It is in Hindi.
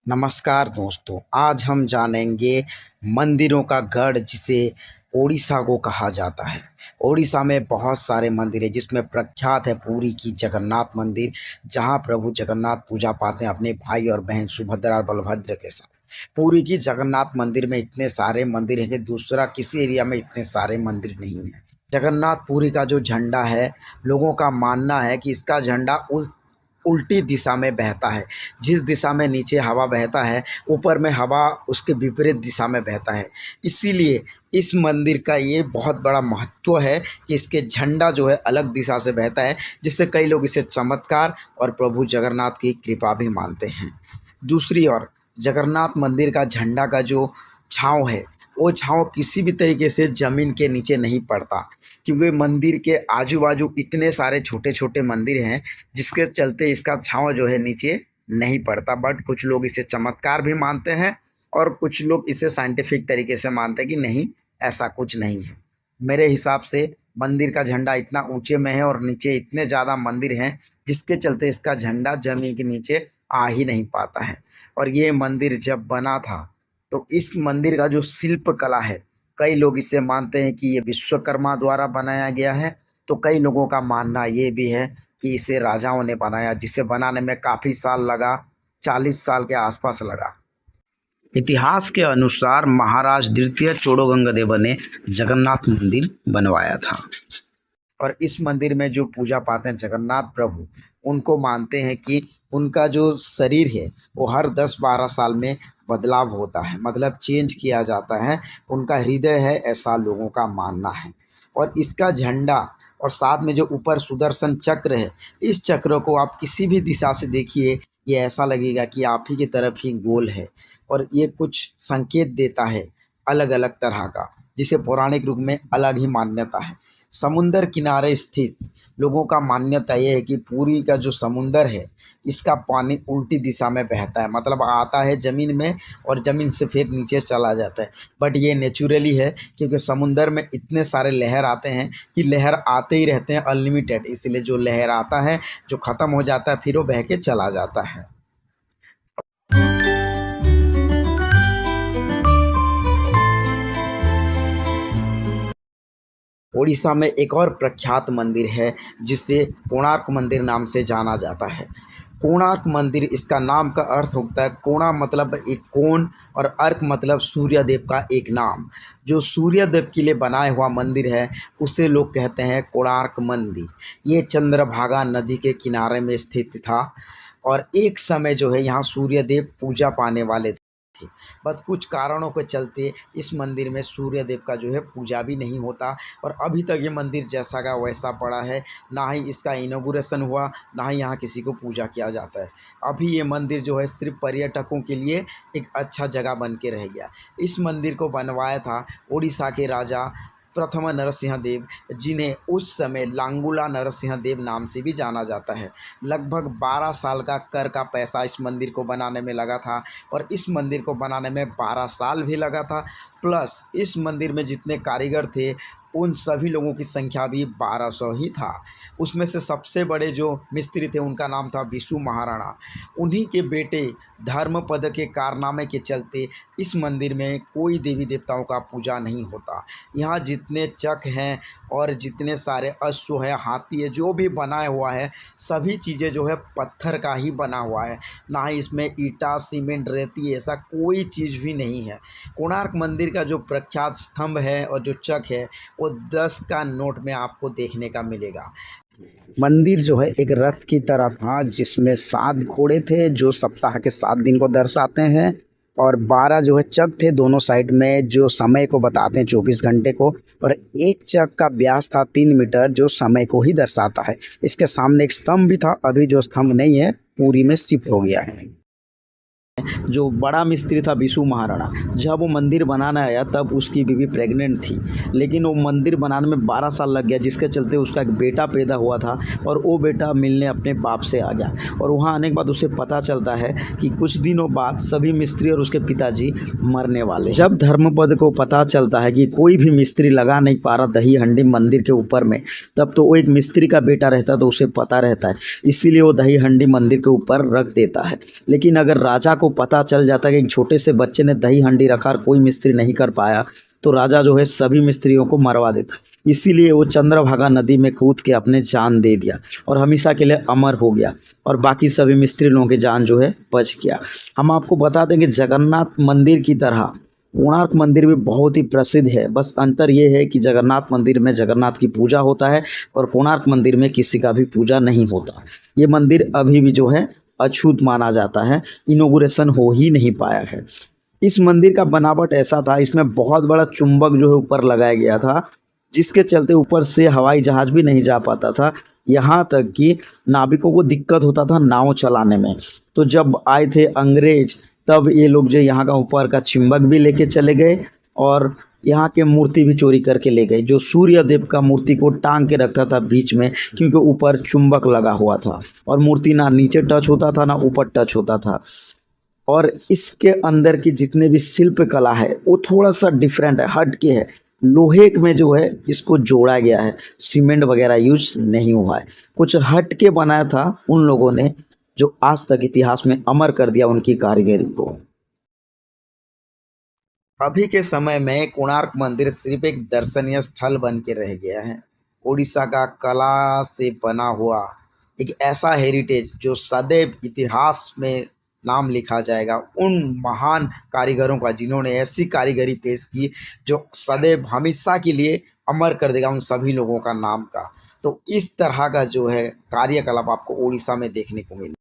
नमस्कार दोस्तों, आज हम जानेंगे मंदिरों का गढ़ जिसे ओडिशा को कहा जाता है। ओडिशा में बहुत सारे मंदिर हैं जिसमें प्रख्यात है पुरी की जगन्नाथ मंदिर, जहां प्रभु जगन्नाथ पूजा पाते हैं अपने भाई और बहन सुभद्रा और बलभद्र के साथ। पुरी की जगन्नाथ मंदिर में इतने सारे मंदिर हैं कि दूसरा किसी एरिया में इतने सारे मंदिर नहीं हैं। जगन्नाथ पुरी का जो झंडा है, लोगों का मानना है कि इसका झंडा उल्टी दिशा में बहता है। जिस दिशा में नीचे हवा बहता है, ऊपर में हवा उसके विपरीत दिशा में बहता है। इसीलिए इस मंदिर का ये बहुत बड़ा महत्व है कि इसके झंडा जो है अलग दिशा से बहता है, जिससे कई लोग इसे चमत्कार और प्रभु जगन्नाथ की कृपा भी मानते हैं। दूसरी ओर जगन्नाथ मंदिर का झंडा का जो छाँव है, वो छाँव किसी भी तरीके से ज़मीन के नीचे नहीं पड़ता, क्योंकि मंदिर के आजू बाजू इतने सारे छोटे छोटे मंदिर हैं जिसके चलते इसका छाँव जो है नीचे नहीं पड़ता। बट कुछ लोग इसे चमत्कार भी मानते हैं और कुछ लोग इसे साइंटिफिक तरीके से मानते हैं कि नहीं, ऐसा कुछ नहीं है। मेरे हिसाब से मंदिर का झंडा इतना ऊंचे में है और नीचे इतने ज़्यादा मंदिर हैं जिसके चलते इसका झंडा ज़मीन के नीचे आ ही नहीं पाता है। और ये मंदिर जब बना था तो इस मंदिर का जो शिल्प कला है, कई लोग इसे मानते हैं कि ये विश्वकर्मा द्वारा बनाया गया है, तो कई लोगों का मानना ये भी है कि इसे राजाओं ने बनाया, जिसे बनाने में काफ़ी साल लगा, 40 साल के आसपास लगा। इतिहास के अनुसार महाराज द्वितीय चोड़गंगदेव ने जगन्नाथ मंदिर बनवाया था। और इस मंदिर में जो पूजा पाते हैं जगन्नाथ प्रभु, उनको मानते हैं कि उनका जो शरीर है वो हर 10-12 साल में बदलाव होता है, मतलब चेंज किया जाता है। उनका हृदय है, ऐसा लोगों का मानना है। और इसका झंडा और साथ में जो ऊपर सुदर्शन चक्र है, इस चक्र को आप किसी भी दिशा से देखिए, ये ऐसा लगेगा कि आप ही की तरफ ही गोल है। और ये कुछ संकेत देता है अलग अलग तरह का, जिसे पौराणिक रूप में अलग ही मान्यता है। समुंदर किनारे स्थित लोगों का मान्यता ये है कि पुरी का जो समुंदर है, इसका पानी उल्टी दिशा में बहता है, मतलब आता है ज़मीन में और ज़मीन से फिर नीचे चला जाता है। बट ये नेचुरली है, क्योंकि समुंदर में इतने सारे लहर आते हैं कि लहर आते ही रहते हैं अनलिमिटेड। इसलिए जो लहर आता है, जो ख़त्म हो जाता है, फिर वो बह के चला जाता है। ओडिशा में एक और प्रख्यात मंदिर है जिसे कोणार्क मंदिर नाम से जाना जाता है। कोणार्क मंदिर, इसका नाम का अर्थ होता है, कोणा मतलब एक कोण और अर्क मतलब सूर्यदेव का एक नाम। जो सूर्यदेव के लिए बनाया हुआ मंदिर है उसे लोग कहते हैं कोणार्क मंदिर। ये चंद्रभागा नदी के किनारे में स्थित था और एक समय जो है यहाँ सूर्यदेव पूजा पाने वाले थे। बस कुछ कारणों के चलते इस मंदिर में सूर्यदेव का जो है पूजा भी नहीं होता और अभी तक ये मंदिर जैसा का वैसा पड़ा है। ना ही इसका इनॉग्रेशन हुआ, ना ही यहाँ किसी को पूजा किया जाता है। अभी ये मंदिर जो है सिर्फ पर्यटकों के लिए एक अच्छा जगह बन के रह गया। इस मंदिर को बनवाया था उड़ीसा के राजा प्रथम नरसिंह देव, जिन्हें उस समय लांगुला नरसिंह देव नाम से भी जाना जाता है। लगभग 12 साल का कर का पैसा इस मंदिर को बनाने में लगा था और इस मंदिर को बनाने में 12 साल भी लगा था। प्लस इस मंदिर में जितने कारीगर थे उन सभी लोगों की संख्या भी 1200 ही था। उसमें से सबसे बड़े जो मिस्त्री थे उनका नाम था विशु महाराणा। उन्हीं के बेटे धर्मपद के कारनामे के चलते इस मंदिर में कोई देवी देवताओं का पूजा नहीं होता। यहाँ जितने चक हैं और जितने सारे अश्व है, हाथी है, जो भी बनाया हुआ है, सभी चीज़ें जो है पत्थर का ही बना हुआ है। ना ही इसमें ईटा सीमेंट रेती ऐसा कोई चीज़ भी नहीं है। कोणार्क मंदिर का जो प्रख्यात स्तंभ है और जो चक है वो 10 का नोट में आपको देखने का मिलेगा। मंदिर जो है एक रथ की तरह था जिसमें 7 घोड़े थे जो सप्ताह के 7 दिन को दर्शाते हैं और 12 जो है चक थे दोनों साइड में जो समय को बताते हैं 24 घंटे को। और एक चक का व्यास था 3 मीटर जो समय को ही दर्शाता है। इसके सामने एक स्तंभ भी था, अभी जो स्तंभ नहीं है पूरी में शिफ्ट हो गया है। जो बड़ा मिस्त्री था विशु महाराणा, जब वो मंदिर बनाने आया तब उसकी बीवी प्रेग्नेंट थी, लेकिन वो मंदिर बनाने में 12 साल लग गया, जिसके चलते उसका एक बेटा पैदा हुआ था और वो बेटा मिलने अपने बाप से आ गया। और वहाँ आने के बाद उसे पता चलता है कि कुछ दिनों बाद सभी मिस्त्री और उसके पिताजी मरने वाले। जब धर्मपद को पता चलता है कि कोई भी मिस्त्री लगा नहीं पा रहा दही हंडी मंदिर के ऊपर में, तब तो वो एक मिस्त्री का बेटा रहता तो उसे पता रहता है, इसीलिए वो दही हंडी मंदिर के ऊपर रख देता है। लेकिन अगर राजा को को पता चल जाता कि एक छोटे से बच्चे ने दही हंडी रखा और कोई मिस्त्री नहीं कर पाया, तो राजा जो है सभी मिस्त्रियों को मरवा देता। इसीलिए वो चंद्रभागा नदी में कूद के अपने जान दे दिया और हमेशा के लिए अमर हो गया और बाकी सभी मिस्त्री लोगों की जान जो है बच गया। हम आपको बता दें कि जगन्नाथ मंदिर की तरह कोणार्क मंदिर भी बहुत ही प्रसिद्ध है, बस अंतर ये है कि जगन्नाथ मंदिर में जगन्नाथ की पूजा होता है और कोणार्क मंदिर में किसी का भी पूजा नहीं होता। ये मंदिर अभी भी जो है अछूत माना जाता है, इनॉग्रेशन हो ही नहीं पाया है। इस मंदिर का बनावट ऐसा था, इसमें बहुत बड़ा चुंबक जो है ऊपर लगाया गया था, जिसके चलते ऊपर से हवाई जहाज भी नहीं जा पाता था। यहाँ तक कि नाविकों को दिक्कत होता था नाव चलाने में। तो जब आए थे अंग्रेज, तब ये लोग जो यहाँ का ऊपर का चुंबक भी लेके चले गए और यहाँ के मूर्ति भी चोरी करके ले गए। जो सूर्य देव का मूर्ति को टांग के रखता था बीच में, क्योंकि ऊपर चुंबक लगा हुआ था और मूर्ति ना नीचे टच होता था ना ऊपर टच होता था। और इसके अंदर की जितने भी शिल्प कला है वो थोड़ा सा डिफरेंट है, हट के है। लोहे में जो है इसको जोड़ा गया है, सीमेंट वगैरह यूज नहीं हुआ है, कुछ हट के बनाया था उन लोगों ने जो आज तक इतिहास में अमर कर दिया उनकी कारीगरी को। अभी के समय में कोणार्क मंदिर सिर्फ एक दर्शनीय स्थल बन के रह गया है। उड़ीसा का कला से बना हुआ एक ऐसा हेरिटेज जो सदैव इतिहास में नाम लिखा जाएगा उन महान कारीगरों का, जिन्होंने ऐसी कारीगरी पेश की जो सदैव हमेशा के लिए अमर कर देगा उन सभी लोगों का नाम का। तो इस तरह का जो है कार्यकलाप आपको उड़ीसा में देखने को मिले।